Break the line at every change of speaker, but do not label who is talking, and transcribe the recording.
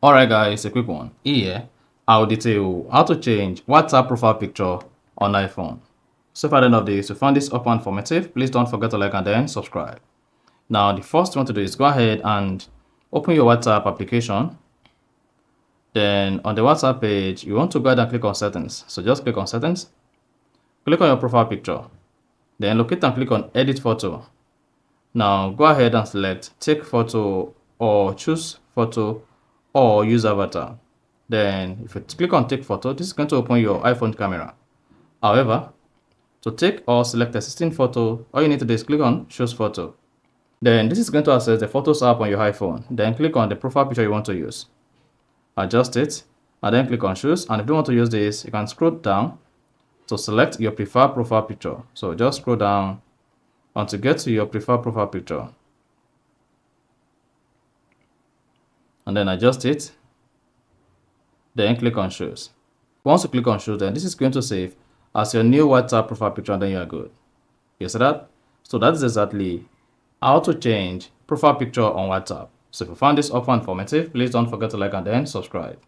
Alright guys, a quick one. Here, I'll detail how to change WhatsApp profile picture on iPhone. So if at the end of this you found this up and informative, please don't forget to like and then subscribe. Now the first thing you want to do is go ahead and open your WhatsApp application. Then on the WhatsApp page, you want to go ahead and click on settings. So just click on settings, click on your profile picture, then locate and click on edit photo. Now go ahead and select take photo or choose photo or use avatar. Then if you click on take photo, this is going to open your iPhone camera. However, to take or select existing photo, all you need to do is click on choose photo. Then this is going to access the Photos app on your iPhone. Then click on the profile picture you want to use. Adjust it, and then click on choose. And if you want to use this, you can scroll down to select your preferred profile picture. So just scroll down until get to your preferred profile picture. And then adjust it. Then click on choose. Once you click on choose, then this is going to save as your new WhatsApp profile picture, and then you are good. You see that? So that is exactly how to change profile picture on WhatsApp. So if you found this offer informative, please don't forget to like and then subscribe.